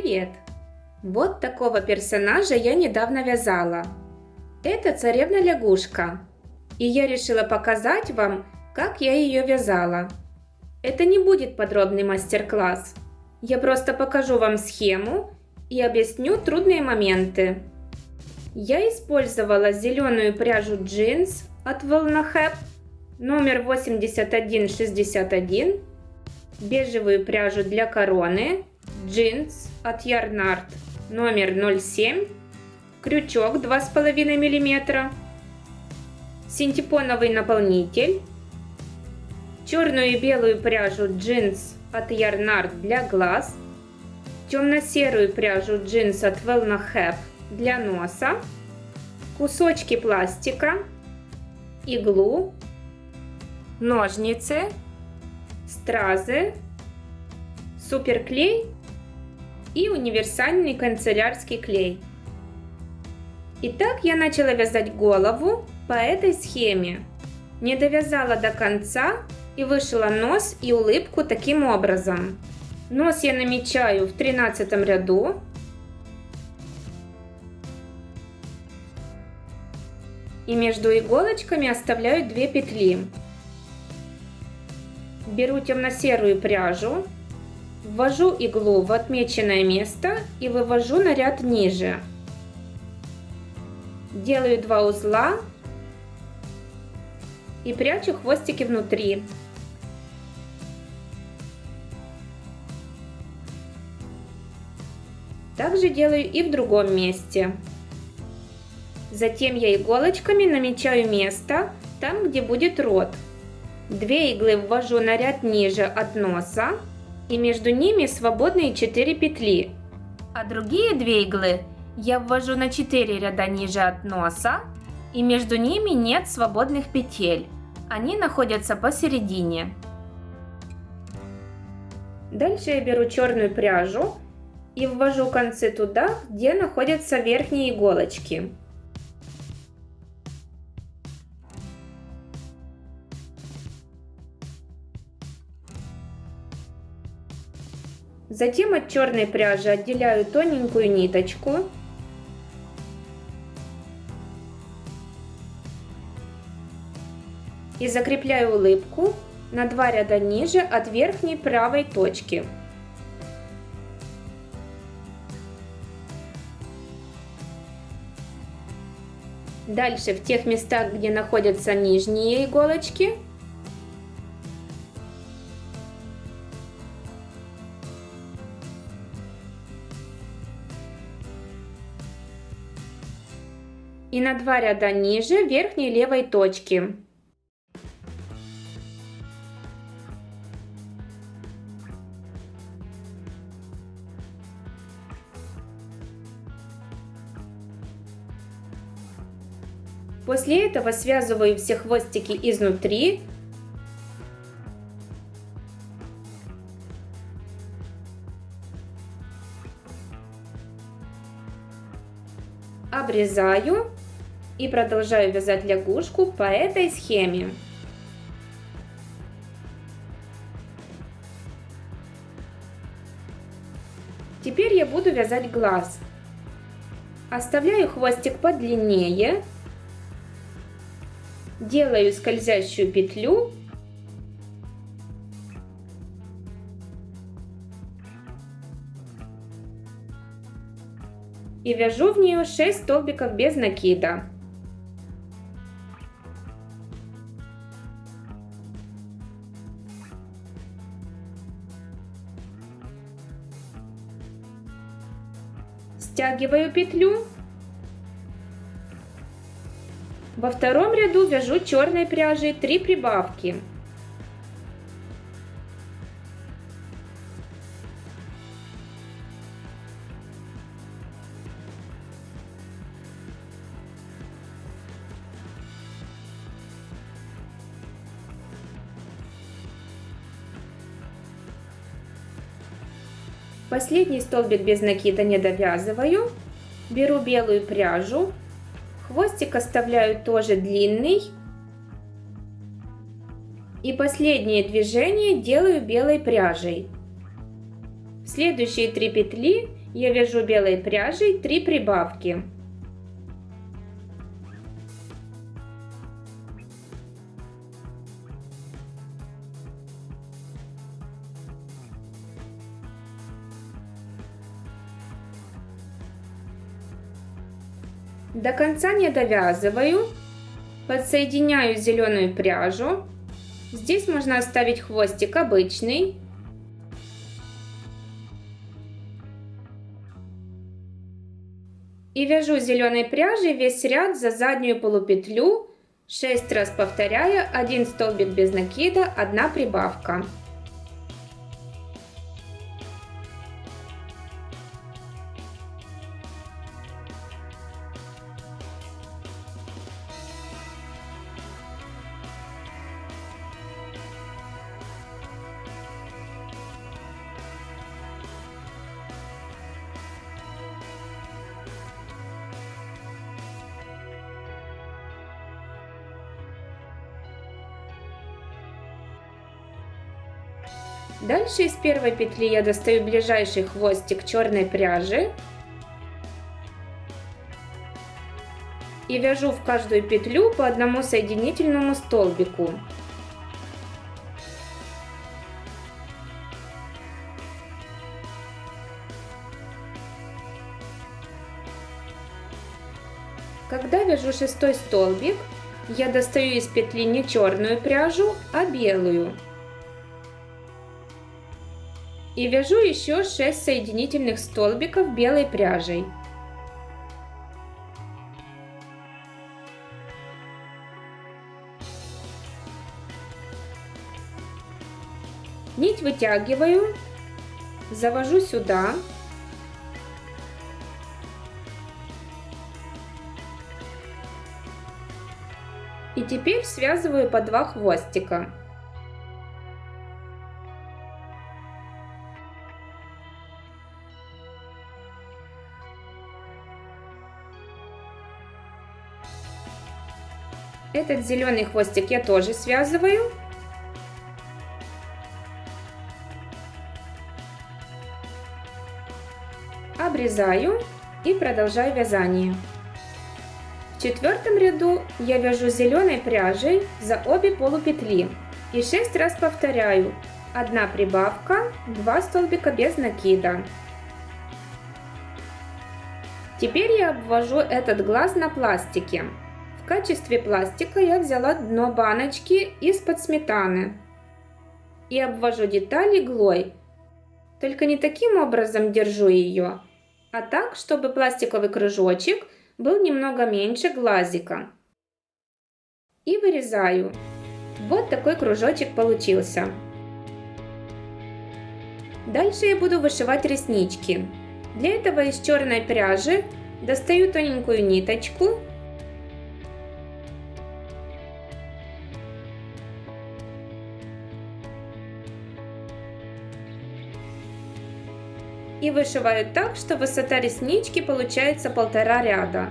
Привет! Вот такого персонажа я недавно вязала. Это царевна-лягушка. И я решила показать вам, как я ее вязала. Это не будет подробный мастер-класс. Я просто покажу вам схему и объясню трудные моменты. Я использовала зеленую пряжу джинс от Волнахеп номер 8161, бежевую пряжу для короны джинс от Yarnart номер 07, крючок 2,5 мм, синтепоновый наполнитель, черную и белую пряжу джинс от Yarnart для глаз, темно-серую пряжу джинс от Волнахеп для носа, кусочки пластика, иглу, ножницы, стразы, суперклей и универсальный канцелярский клей. Итак, я начала вязать голову по этой схеме. Не довязала до конца и вышила нос и улыбку таким образом. Нос я намечаю в 13 ряду. И между иголочками оставляю 2 петли. Беру темно-серую пряжу, ввожу иглу в отмеченное место и вывожу на ряд ниже. Делаю 2 узла и прячу хвостики внутри. Также делаю и в другом месте. Затем я иголочками намечаю место там, где будет рот. 2 иглы ввожу на ряд ниже от носа, и между ними свободные 4 петли. А другие 2 иглы я ввожу на 4 ряда ниже от носа, и между ними нет свободных петель. Они находятся посередине. Дальше я беру черную пряжу и ввожу концы туда, где находятся верхние иголочки. Затем от черной пряжи отделяю тоненькую ниточку и закрепляю улыбку на 2 ряда ниже от верхней правой точки. Дальше в тех местах, где находятся нижние иголочки, и на 2 ряда ниже верхней левой точки. После этого связываю все хвостики изнутри. Обрезаю и продолжаю вязать лягушку по этой схеме. Теперь я буду вязать глаз. Оставляю хвостик подлиннее, делаю скользящую петлю и вяжу в нее 6 столбиков без накида. Стягиваю петлю. Во втором ряду вяжу черной пряжей 3 прибавки. Последний столбик без накида не довязываю. Беру белую пряжу. Хвостик оставляю тоже длинный. И последнее движение делаю белой пряжей. В следующие 3 петли я вяжу белой пряжей 3 прибавки. До конца не довязываю, подсоединяю зеленую пряжу. Здесь можно оставить хвостик обычный. И вяжу зеленой пряжей весь ряд за заднюю полупетлю, 6 раз повторяя, 1 столбик без накида, 1 прибавка. Дальше из первой петли я достаю ближайший хвостик черной пряжи и вяжу в каждую петлю по одному соединительному столбику. Когда вяжу 6-й столбик, я достаю из петли не черную пряжу, а белую. И вяжу еще 6 соединительных столбиков белой пряжей. Нить вытягиваю, завожу сюда. И теперь связываю по 2 хвостика. Этот зеленый хвостик я тоже связываю. Обрезаю и продолжаю вязание. В 4-м ряду я вяжу зеленой пряжей за обе полупетли и 6 раз повторяю: 1 прибавка, 2 столбика без накида. Теперь я обвожу этот глаз на пластике. В качестве пластика я взяла дно баночки из-под сметаны и обвожу деталь иглой. Только не таким образом держу ее, а так, чтобы пластиковый кружочек был немного меньше глазика. И вырезаю. Вот такой кружочек получился. Дальше я буду вышивать реснички. Для этого из черной пряжи достаю тоненькую ниточку и вышиваю так, что высота реснички получается 1,5 ряда.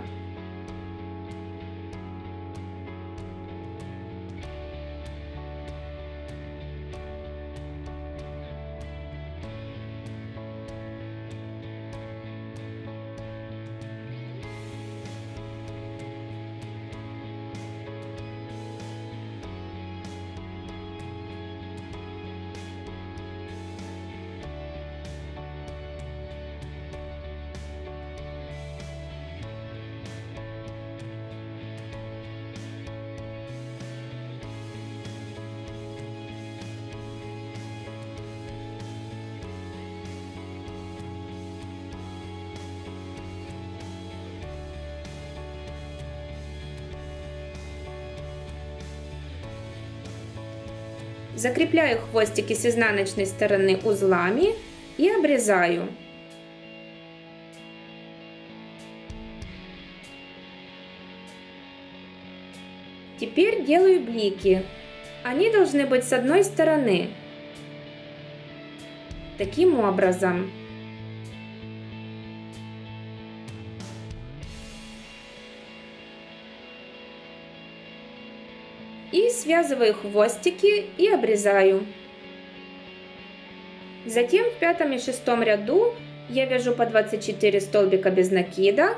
Закрепляю хвостики с изнаночной стороны узлами и обрезаю. Теперь делаю блики. Они должны быть с одной стороны. Таким образом. И связываю хвостики и обрезаю. Затем в 5-м и 6-м ряду Я вяжу по 24 столбика без накида,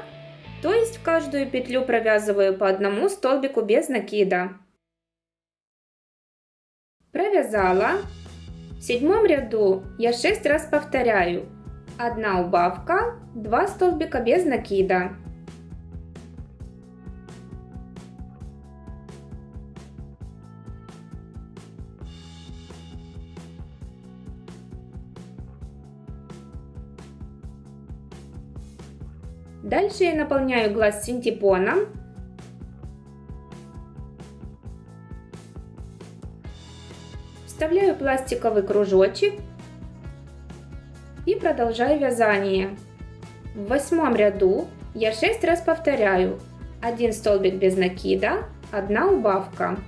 то есть в каждую петлю провязываю по одному столбику без накида. Провязала. В 7 ряду я 6 раз повторяю. 1 убавка, 2 столбика без накида. Дальше я наполняю глаз синтепоном. Вставляю пластиковый кружочек и продолжаю вязание. В 8 ряду я 6 раз повторяю. 1 столбик без накида, 1 убавка.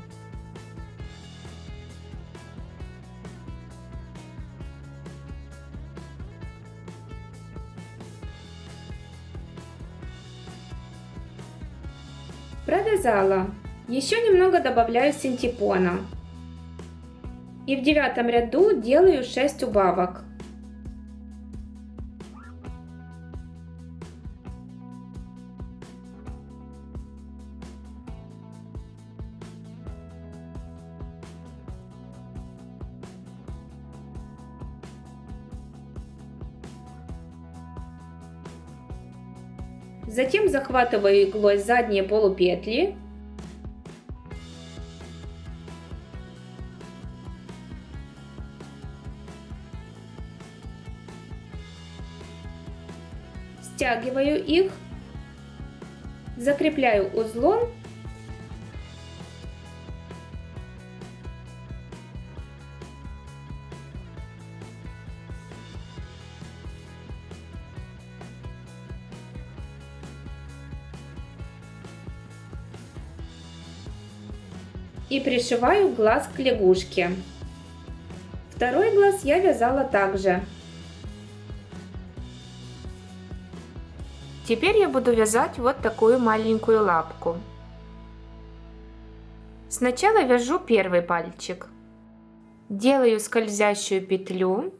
Провязала. Еще немного добавляю синтепона. И в 9 ряду делаю 6 убавок. Затем захватываю иглой задние полупетли. Стягиваю их, закрепляю узлом и пришиваю глаз к лягушке. Второй глаз я вязала также. Теперь я буду вязать вот такую маленькую лапку. Сначала вяжу первый пальчик. Делаю скользящую петлю.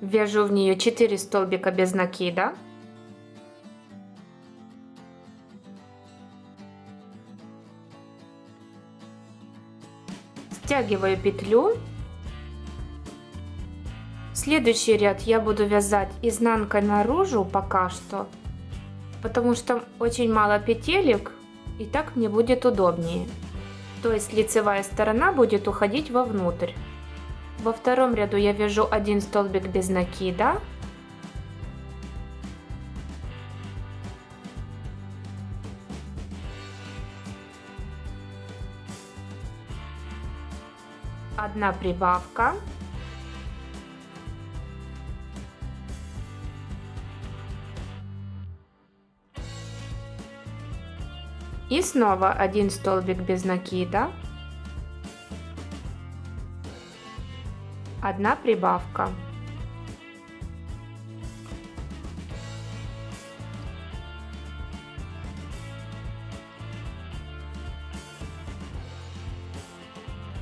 Вяжу в нее 4 столбика без накида. Стягиваю петлю. Следующий ряд я буду вязать изнанкой наружу пока что, потому что очень мало петелек, и так мне будет удобнее. То есть лицевая сторона будет уходить вовнутрь. Во втором ряду я вяжу 1 столбик без накида. Одна прибавка. И снова 1 столбик без накида. 1 прибавка.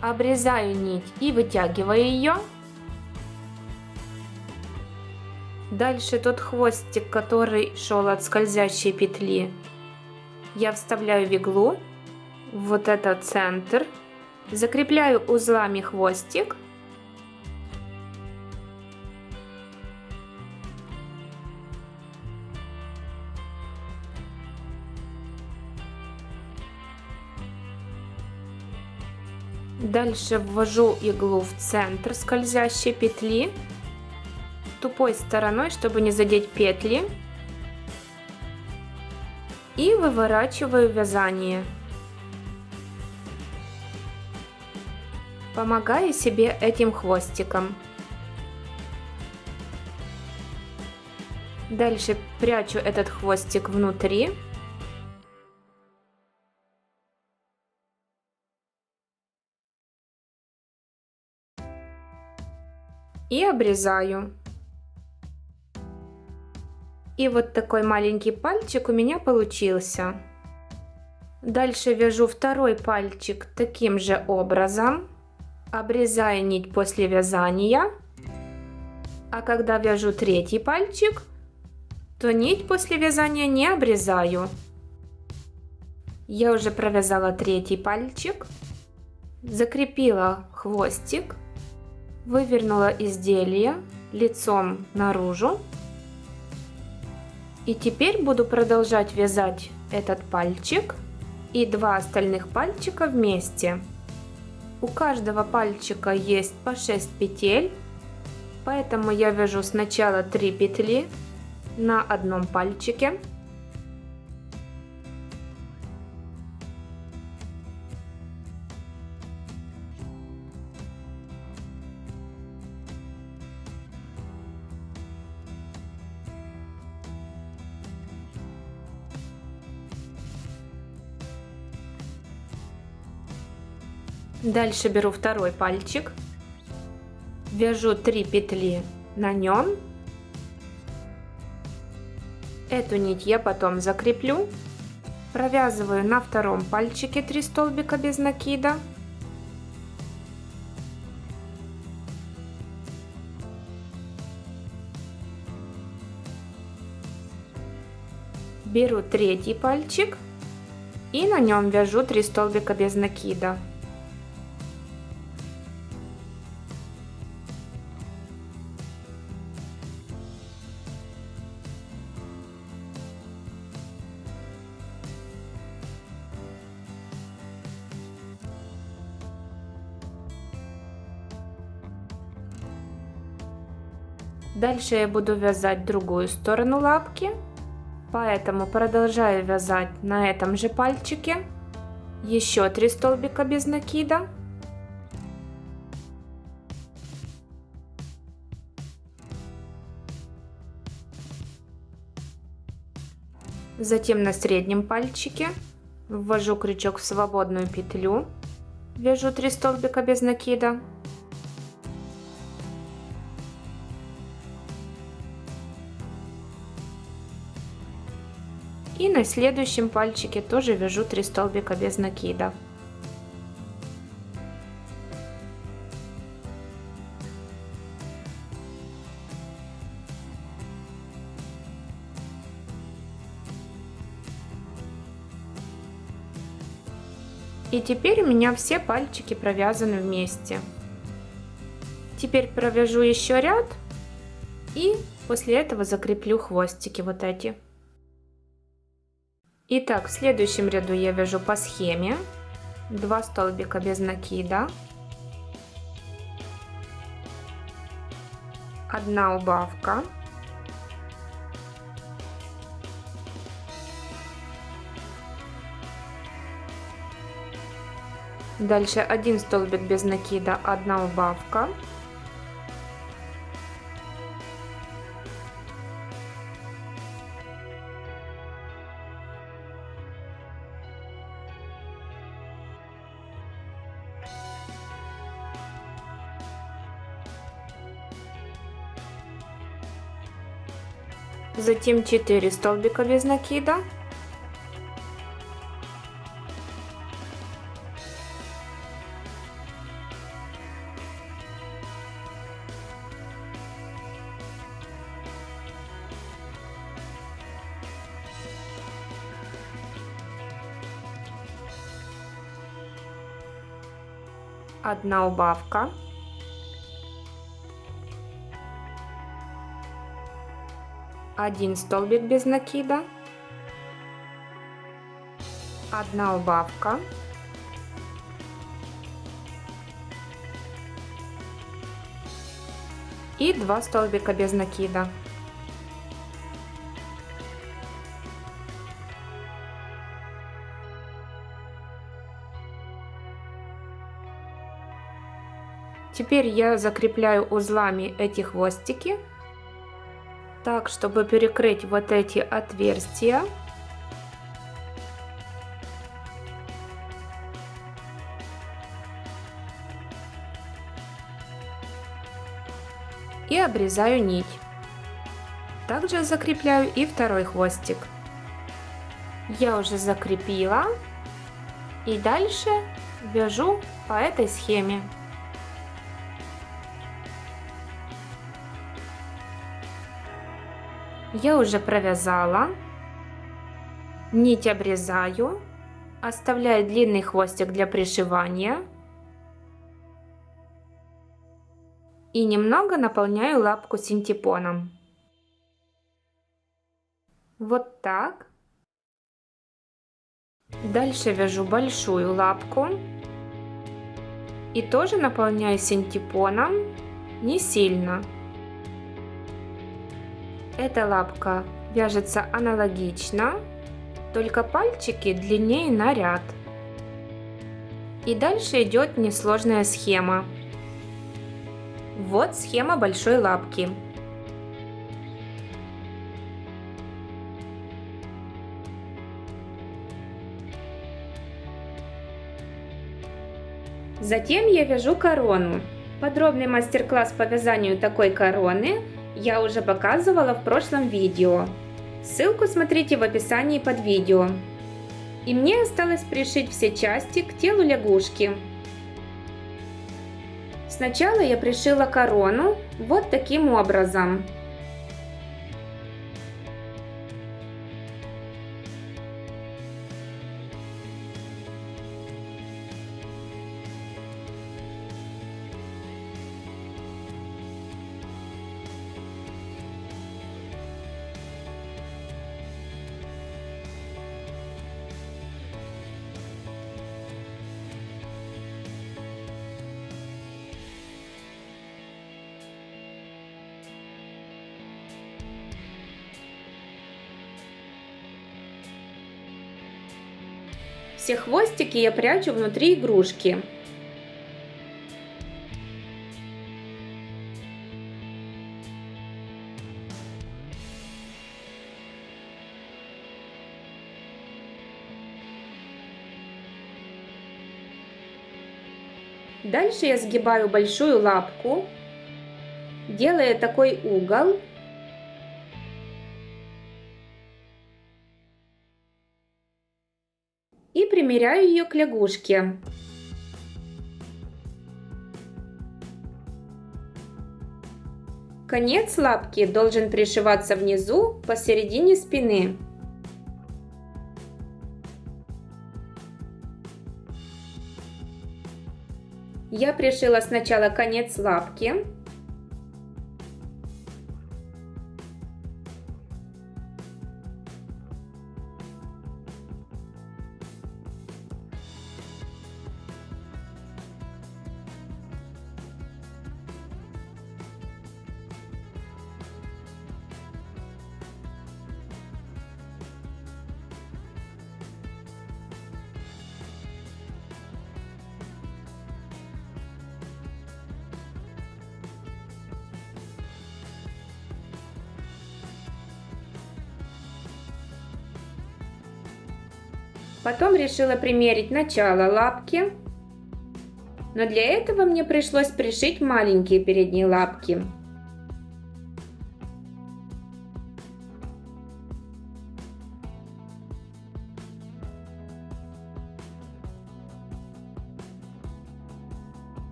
Обрезаю нить и вытягиваю ее. Дальше тот хвостик, который шел от скользящей петли, я вставляю в иглу, вот этот центр, закрепляю узлами хвостик. Дальше ввожу иглу в центр скользящей петли, тупой стороной, чтобы не задеть петли. И выворачиваю вязание, помогая себе этим хвостиком. Дальше прячу этот хвостик внутри. И обрезаю. И вот такой маленький пальчик у меня получился. Дальше вяжу второй пальчик таким же образом. Обрезаю нить после вязания, а когда вяжу третий пальчик, то нить после вязания не обрезаю. Я уже провязала третий пальчик, закрепила хвостик, вывернула изделие лицом наружу. И теперь буду продолжать вязать этот пальчик и два остальных пальчика вместе. У каждого пальчика есть по 6 петель, поэтому я вяжу сначала 3 петли на одном пальчике. Дальше беру второй пальчик, вяжу 3 петли на нем. Эту нить я потом закреплю. Провязываю на втором пальчике 3 столбика без накида. Беру третий пальчик и на нем вяжу 3 столбика без накида. Дальше я буду вязать другую сторону лапки, поэтому продолжаю вязать на этом же пальчике еще 3 столбика без накида. Затем на среднем пальчике ввожу крючок в свободную петлю, вяжу 3 столбика без накида. И на следующем пальчике тоже вяжу 3 столбика без накида. И теперь у меня все пальчики провязаны вместе. Теперь провяжу еще ряд и после этого закреплю хвостики вот эти. Итак, в следующем ряду я вяжу по схеме 2 столбика без накида, 1 убавка, дальше 1 столбик без накида, 1 убавка, затем 4 столбика без накида, одна убавка, один столбик без накида, 1 убавка, и 2 столбика без накида. Теперь я закрепляю узлами эти хвостики, так, чтобы перекрыть вот эти отверстия. И обрезаю нить. Также закрепляю и второй хвостик. Я уже закрепила и дальше вяжу по этой схеме. Я уже провязала. Нить обрезаю, оставляю длинный хвостик для пришивания и немного наполняю лапку синтепоном. Вот так. Дальше вяжу большую лапку и тоже наполняю синтепоном, не сильно. Эта лапка вяжется аналогично, только пальчики длиннее на ряд. И дальше идет несложная схема. Вот схема большой лапки. Затем я вяжу корону. Подробный мастер-класс по вязанию такой короны я уже показывала в прошлом видео. Ссылку смотрите в описании под видео. И мне осталось пришить все части к телу лягушки. Сначала я пришила корону вот таким образом. Все хвостики я прячу внутри игрушки. Дальше я сгибаю большую лапку, делая такой угол. И примеряю ее к лягушке. Конец лапки должен пришиваться внизу посередине спины. Я пришила сначала конец лапки. Потом решила примерить начало лапки, но для этого мне пришлось пришить маленькие передние лапки.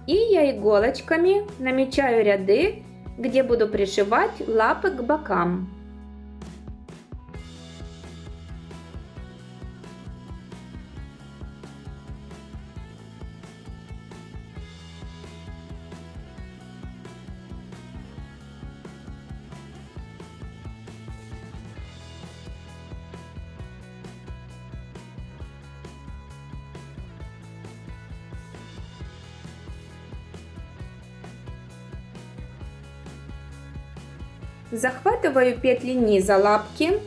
И я иголочками намечаю ряды, где буду пришивать лапы к бокам. Захватываю петли низа лапки.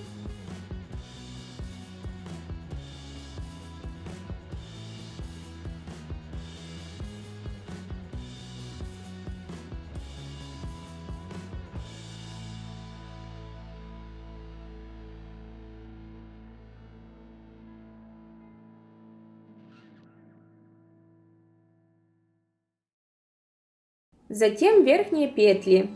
Затем верхние петли.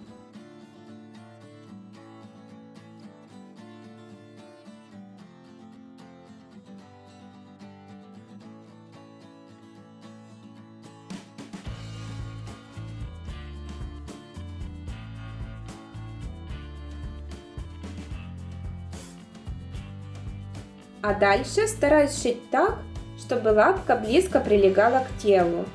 А дальше стараюсь шить так, чтобы лапка близко прилегала к телу.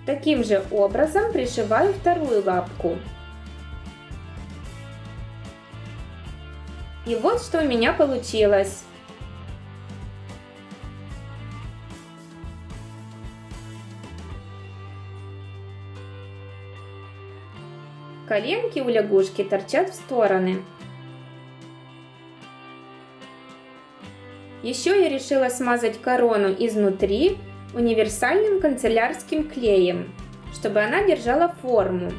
Таким же образом пришиваю вторую лапку. И вот что у меня получилось. Коленки у лягушки торчат в стороны. Еще я решила смазать корону изнутри универсальным канцелярским клеем, чтобы она держала форму.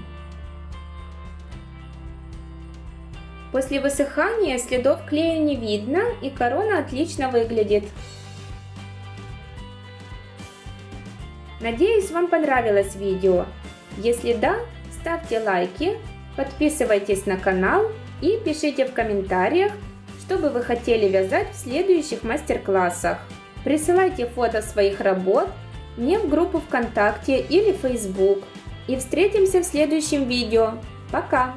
После высыхания следов клея не видно, и корона отлично выглядит. Надеюсь, вам понравилось видео. Если да, ставьте лайки, подписывайтесь на канал и пишите в комментариях, что бы вы хотели вязать в следующих мастер-классах. Присылайте фото своих работ мне в группу ВКонтакте или Facebook. И встретимся в следующем видео. Пока!